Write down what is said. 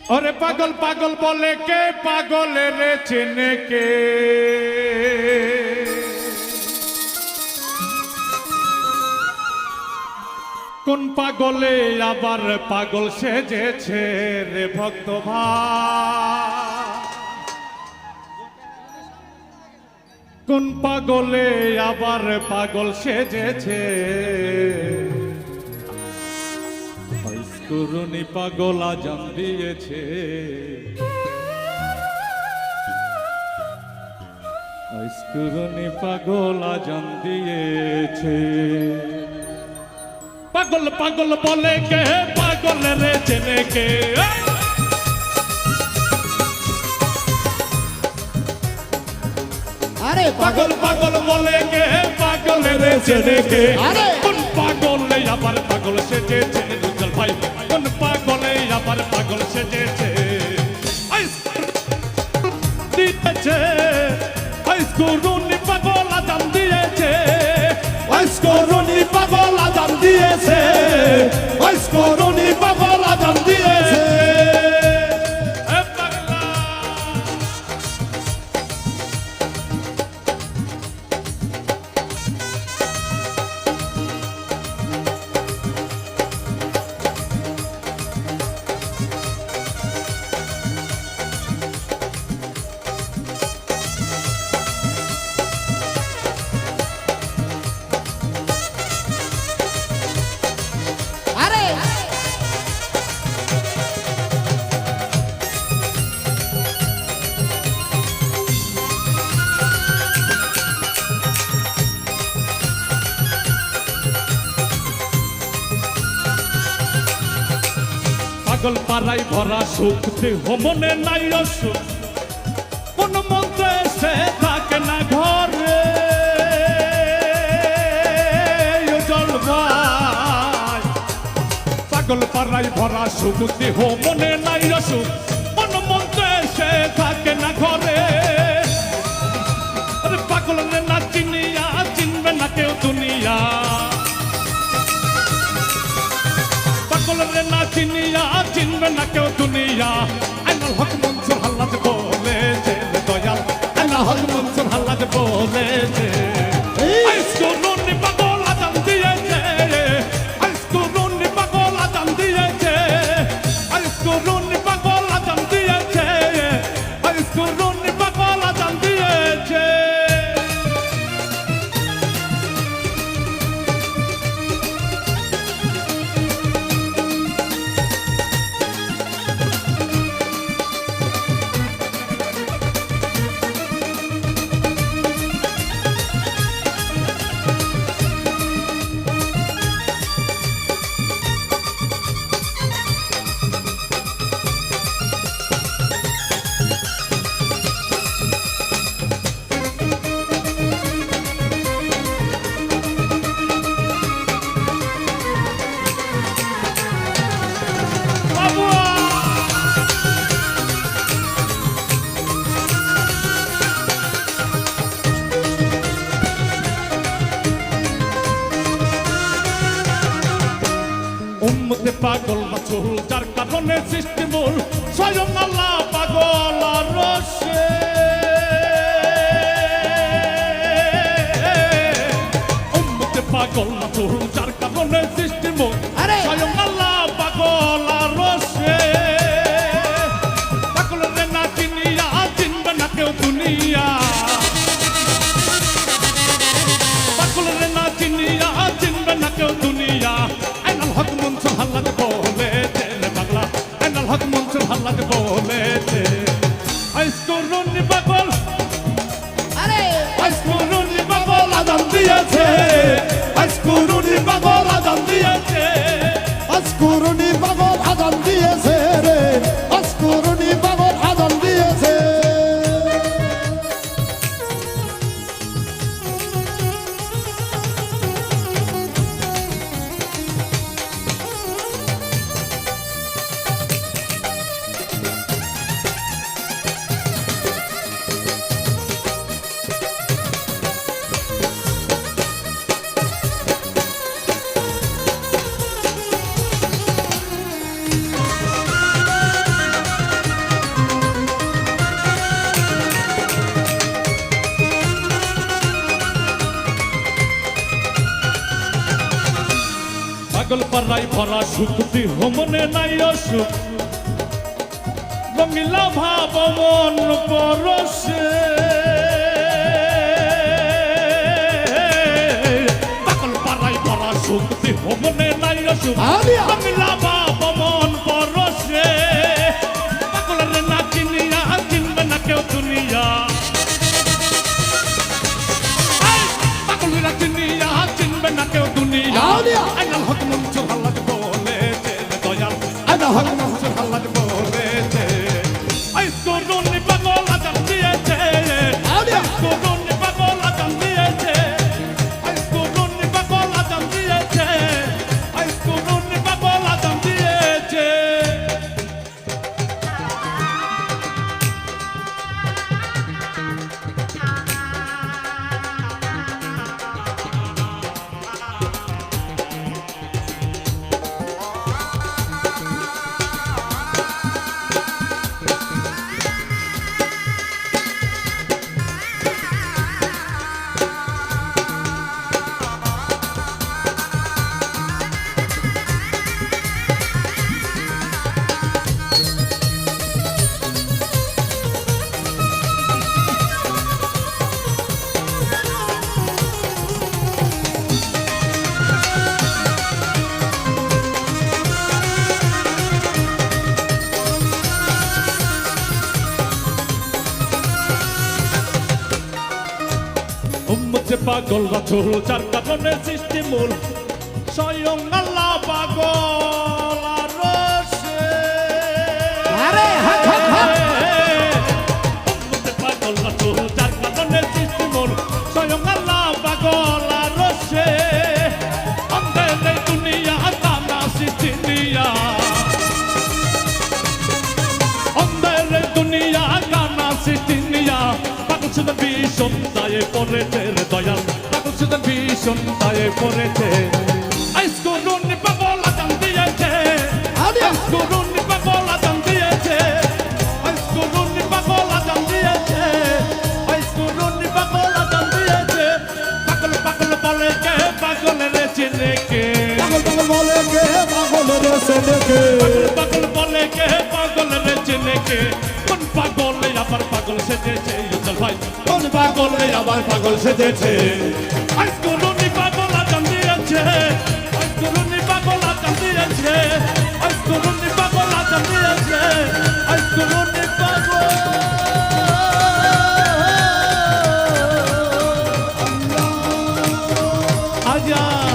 ওরে পাগল পাগল বলে কে পাগলের চেনে কে কোন পাগলে আবার পাগল সেজেছে রে ভক্ত ভাই কোন পাগলে আবার পাগল সেজেছে করুণী পাগল আজান দিয়েছে করুণী পাগল আজান দিয়েছে পাগল পাগল বলে কে পাগল রে চেনে কে আরে পাগল পাগল বলে কে পাগল রে চেনে কে কোন পাগলে আবার পাগল সেজেছে উজ্জ্বল ভাই কোন পাগলে আবার পাগল সেজেছে দিয়েছে করুণী পাগল আজান দিয়েছে করুণী পাগল আজান দিয়েছে করুণী পাগল আজান দিয়েছে পাগল পাড়াই ভরা সুখ দেহ মনে নাই অসুখ কোন মন্ত্র এসে থাকে না ঘরে জল ভাই পাগল পাড়াই ভরা সুখ দেহ মনে নাই অসুখ কোন মন্ত্র এসে থাকে না ঘরে পাগল না চিনিয়া চিনবে না কেউ দুনিয়া পাগলের না চিনিয়া চিনবে না কেউ দুনিয়া আইনাল হক মনসুর হাল্লাদ বলেছে দয়াল আইনাল হক মনসুর হাল্লাদ বলেছে করুণী পাগল আজান দিয়েছে করুণী পাগল আজান দিয়েছে করুণী পাগল আজান দিয়েছে করুণী পাগল আজান দিয়েছে উম্মতে পাগল রাসূল যার কারণে সৃষ্টি মূল স্বয়ং আল্লাহ পাগল আর রসে উম্মতে পাগল রাসূল যার কারণে সৃষ্টি মূল স্বয়ং আল্লাহ পাগল আর রসে পাগলের না চিনিয়া চিনবে না কেউ দুনিয়া পাগলের না চিনিয়া চিনবে না কেউ দুনিয়া হক মনসুর হাল্লাদ বলেছে বাংলা আইনাল হক মনসুর হাল্লাদ বলেছে করুণী পাগল করুণী পাগল আজান দিয়েছে করুণী পাগল আজান দিয়েছে করুণী পাগল আজান দিয়েছে রে করুণী পাগল আজান দিয়েছে পাড়ায় ভরা সুখ মনে নাই অসুখ রঙিলা ভাব মন পরশে পাগল পাড়ায় ভরা সুখ মনে নাই অসুখ আলিয়া। রঙিলা ভাব মন পরশে পাগলের না চিনিয়া চিনবে না কেউ দুনিয়া পাগলের চিনিয়া চিনবে না কেউ দুনিয়া আলিয়া। আইনাল হক মনসুর হাল্লাদ বলেছে দয়াল আইনাল হক মনসুর হাল্লাদ বলেছে আইসকরুনি পাগল আজান দিয়েছে আলিয়া। আইসকরুনি পাগল আজান দিয়েছে আইসকরুনি পাগল আজান দিয়েছে আইসকরুনি পাগল আজান দিয়েছে উম্মতে পাগল রাসূল যার কারণে সৃষ্টি মূল স্বয়ং আল্লাহ পাগল আরশে আরে হাত হাত হাত উম্মতে পাগল রাসূল যার কারণে সৃষ্টি মূল স্বয়ং আল্লাহ পাগল আরশে অন্ধের দুনিয়া কানা সিটিনিয়া অন্ধের দুনিয়া কানা সিটিনিয়া পাগল শুধু ভীষণ দায়ে পড়েছে রে দয়াল পাগল শুধু ভীষণ দায়ে পড়েছে আইসকরুনি পাগল আজান দিয়েছে আলিয়া। আইসকরুনি পাগল আজান দিয়েছে আইসকরুনি পাগল আজান দিয়েছে আইসকরুনি পাগল আজান দিয়েছে পাগল পাগল বলে কে পাগলের চিনে কে পাগল পাগল বলে কে পাগলের সেনেকে পাগল বলে কে পাগলের চিনে কে কোন পাগলে আবার পাগল সেজেছে চল ভাই কোন পাগলে আবার পাগল সেজেছে আইসকরুনি পাগল আজান দিয়েছে আইসকরুনি পাগল আজান দিয়েছে আইসকরুনি পাগল আজান দিয়েছে আইসকরুনি পাগল আজান